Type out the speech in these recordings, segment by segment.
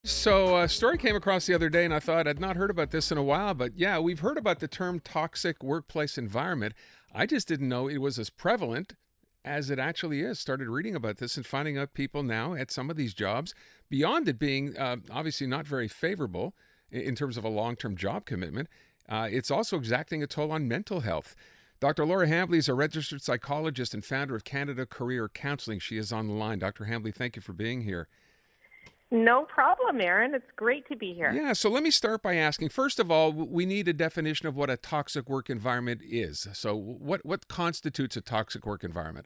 So, a story came across the other day, and I thought I'd not heard about this in a while, but yeah, we've heard about the term toxic workplace environment. I just didn't know it was as prevalent as it actually is. Started reading about this and finding out people now at some of these jobs, beyond it being obviously not very favorable in terms of a long term job commitment, it's also exacting a toll on mental health. Dr. Laura Hambley is a registered psychologist and founder of Canada Career Counseling. She is on the line. Dr. Hambley, thank you for being here. No problem, Aaron. It's great to be here. Yeah, so let me start by asking, first of all, we need a definition of what a toxic work environment is. So what constitutes a toxic work environment?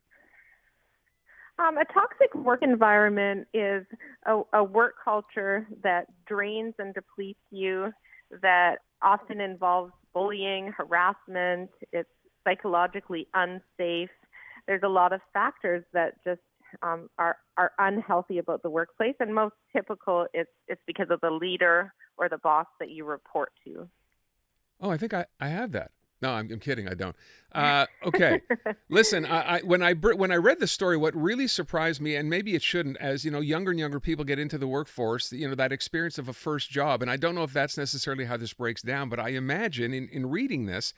A toxic work environment is a work culture that drains and depletes you, that often involves bullying, harassment. It's psychologically unsafe. There's a lot of factors that just are unhealthy about the workplace, and most typical it's because of the leader or the boss that you report to. Oh, I think I have that. No, I'm kidding. I don't. Okay, listen. When I read the story, what really surprised me, and maybe it shouldn't, as you know, younger and younger people get into the workforce, you know, that experience of a first job, and I don't know if that's necessarily how this breaks down, but I imagine in reading this,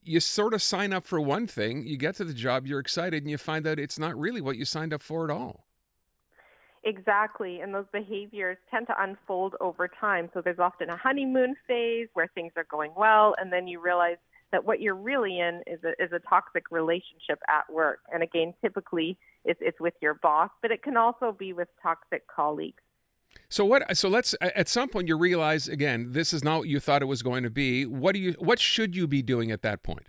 you sort of sign up for one thing, you get to the job, you're excited, and you find out it's not really what you signed up for at all. Exactly, and those behaviors tend to unfold over time. So there's often a honeymoon phase where things are going well, and then you realize that what you're really in is a toxic relationship at work. And again, typically it's with your boss, but it can also be with toxic colleagues. So what? So let's. At some point, you realize again, this is not what you thought it was going to be. What should you be doing at that point?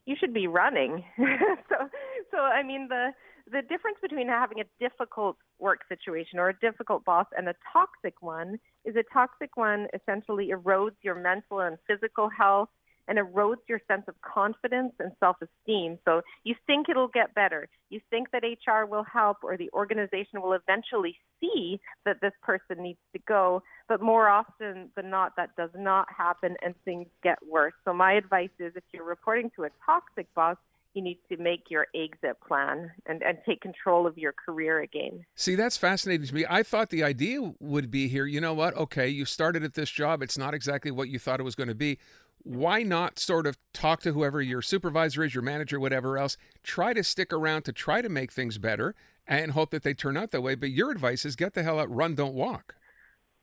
You should be running. so I mean the difference between having a difficult work situation or a difficult boss and a toxic one is a toxic one essentially erodes your mental and physical health and erodes your sense of confidence and self-esteem. So you think it'll get better. You think that HR will help or the organization will eventually see that this person needs to go. But more often than not, that does not happen and things get worse. So my advice is if you're reporting to a toxic boss, you need to make your exit plan and take control of your career again. See, that's fascinating to me. I thought the idea would be here. You know what? Okay, you started at this job. It's not exactly what you thought it was going to be. Why not sort of talk to whoever your supervisor is, your manager, whatever else, try to stick around to try to make things better and hope that they turn out that way. But your advice is get the hell out, run, don't walk.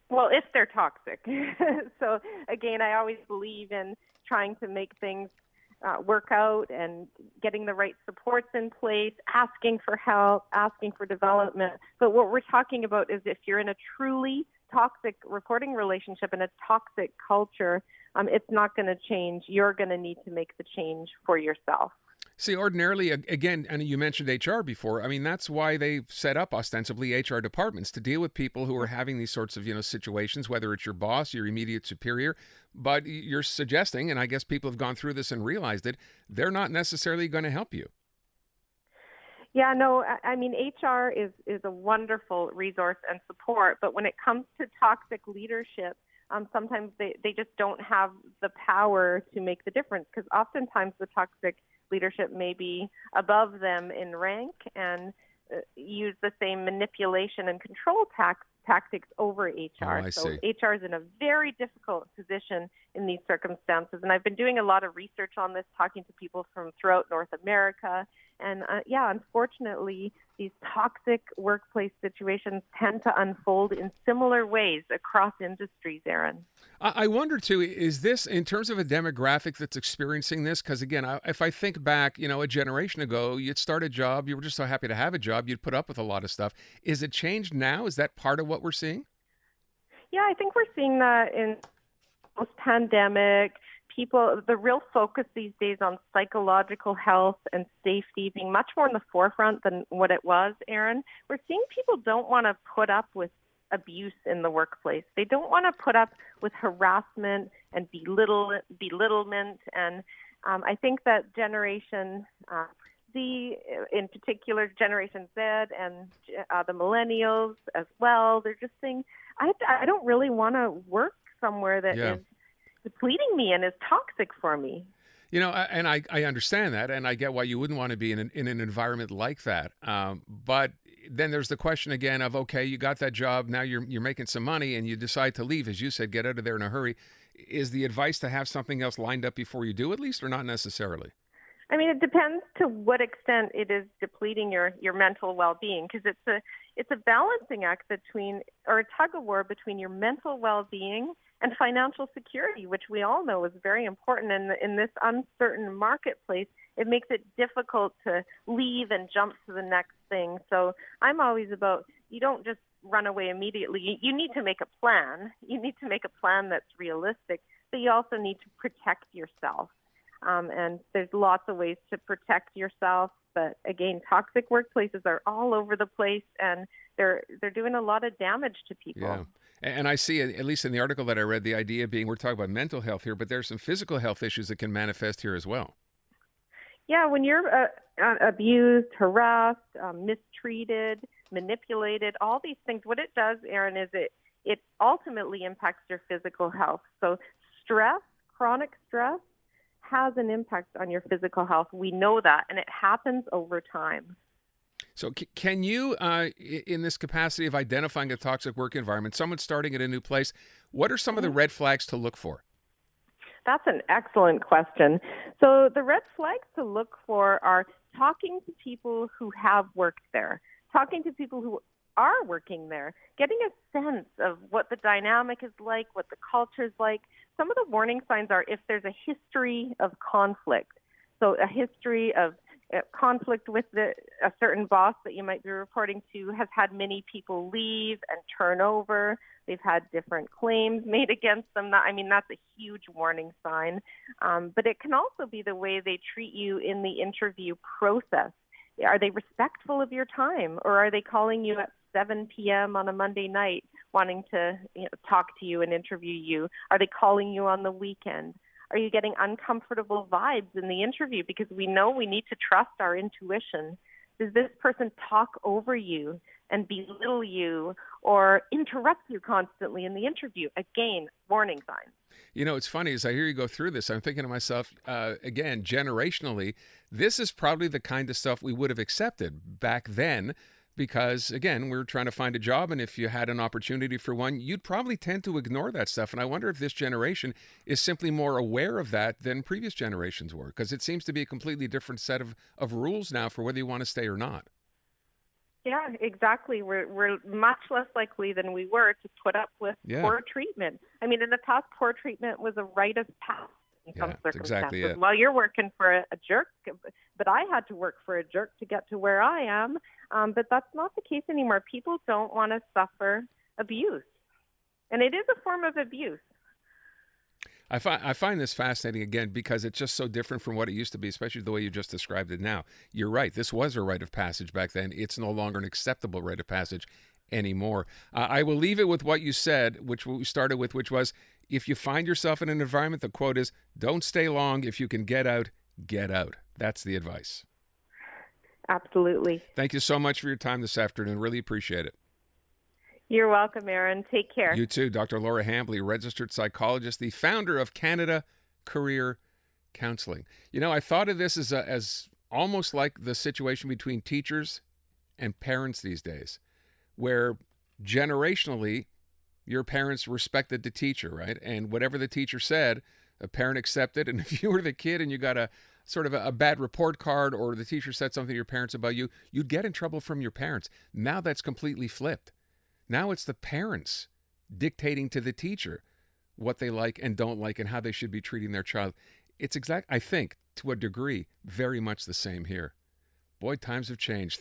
Well, if they're toxic. So again, I always believe in trying to make things work out and getting the right supports in place, asking for help, asking for development. But what we're talking about is if you're in a truly toxic reporting relationship and a toxic culture, it's not going to change. You're going to need to make the change for yourself. See, ordinarily, again, and you mentioned HR before. I mean, that's why they set up ostensibly HR departments to deal with people who are having these sorts of, you know, situations, whether it's your boss, your immediate superior. But you're suggesting, and I guess people have gone through this and realized it, they're not necessarily going to help you. Yeah, no, I mean, HR is a wonderful resource and support, but when it comes to toxic leadership, sometimes they just don't have the power to make the difference because oftentimes the toxic leadership may be above them in rank and use the same manipulation and control tactics over Oh, HR. I So see. HR is in a very difficult position in these circumstances. And I've been doing a lot of research on this, talking to people from throughout North America. And yeah, unfortunately, these toxic workplace situations tend to unfold in similar ways across industries, Aaron. I wonder too, is this in terms of a demographic that's experiencing this? Because again, if I think back, you know, a generation ago, you'd start a job, you were just so happy to have a job, you'd put up with a lot of stuff. Is it changed now? Is that part of what we're seeing? Yeah, I think we're seeing that in post-pandemic. People, the real focus these days on psychological health and safety being much more in the forefront than what it was, Aaron. We're seeing people don't want to put up with abuse in the workplace. They don't want to put up with harassment and belittlement. And I think that Generation Z, in particular, Generation Z and the millennials as well, they're just saying, I don't really want to work somewhere that Yeah. is depleting me and is toxic for me. You know, and I understand that, and I get why you wouldn't want to be in an environment like that. But then there's the question again of, okay, you got that job, now you're making some money and you decide to leave, as you said, get out of there in a hurry. Is the advice to have something else lined up before you do, at least, or not necessarily? I mean, it depends to what extent it is depleting your mental well-being, because it's a balancing act between, or a tug of war between your mental well-being and financial security, which we all know is very important in this uncertain marketplace. It makes it difficult to leave and jump to the next thing. So I'm always about, you don't just run away immediately. You need to make a plan. You need to make a plan that's realistic, but you also need to protect yourself. And there's lots of ways to protect yourself. But again, toxic workplaces are all over the place, and they're doing a lot of damage to people. Yeah. And I see, at least in the article that I read, the idea being we're talking about mental health here, but there's some physical health issues that can manifest here as well. Yeah, when you're abused, harassed, mistreated, manipulated, all these things, what it does, Aaron, is it ultimately impacts your physical health. So stress, chronic stress, has an impact on your physical health. We know that, and it happens over time. So can you, in this capacity of identifying a toxic work environment, someone starting at a new place, what are some of the red flags to look for? That's an excellent question. So the red flags to look for are talking to people who have worked there, talking to people who are working there, getting a sense of what the dynamic is like, what the culture is like. Some of the warning signs are if there's a history of conflict, so a history of conflict with a certain boss that you might be reporting to has had many people leave and turn over. They've had different claims made against them. That's a huge warning sign. But it can also be the way they treat you in the interview process. Are they respectful of your time, or are they calling you at 7 p.m. on a Monday night wanting to talk to you and interview you? Are they calling you on the weekend? Are you getting uncomfortable vibes in the interview? Because we know we need to trust our intuition. Does this person talk over you and belittle you or interrupt you constantly in the interview? Again, warning signs. It's funny, as I hear you go through this, I'm thinking to myself, again, generationally, this is probably the kind of stuff we would have accepted back then because, again, we were trying to find a job, and if you had an opportunity for one, you'd probably tend to ignore that stuff. And I wonder if this generation is simply more aware of that than previous generations were, because it seems to be a completely different set of rules now for whether you want to stay or not. Yeah, exactly. We're much less likely than we were to put up with poor treatment. In the past, poor treatment was a rite of passage in some circumstances. Exactly it. Well, you're working for a jerk, but I had to work for a jerk to get to where I am. But that's not the case anymore. People don't want to suffer abuse, and it is a form of abuse. I find this fascinating, again, because it's just so different from what it used to be, especially the way you just described it now. You're right. This was a rite of passage back then. It's no longer an acceptable rite of passage anymore. I will leave it with what you said, which we started with, which was, if you find yourself in an environment, the quote is, don't stay long. If you can get out, get out. That's the advice. Absolutely. Thank you so much for your time this afternoon. Really appreciate it. You're welcome, Aaron. Take care. You too. Dr. Laura Hambley, registered psychologist, the founder of Canada Career Counseling. I thought of this as almost like the situation between teachers and parents these days, where generationally your parents respected the teacher, right? And whatever the teacher said, a parent accepted. And if you were the kid and you got a sort of a bad report card, or the teacher said something to your parents about you, you'd get in trouble from your parents. Now that's completely flipped. Now it's the parents dictating to the teacher what they like and don't like and how they should be treating their child. It's I think, to a degree, very much the same here. Boy, times have changed.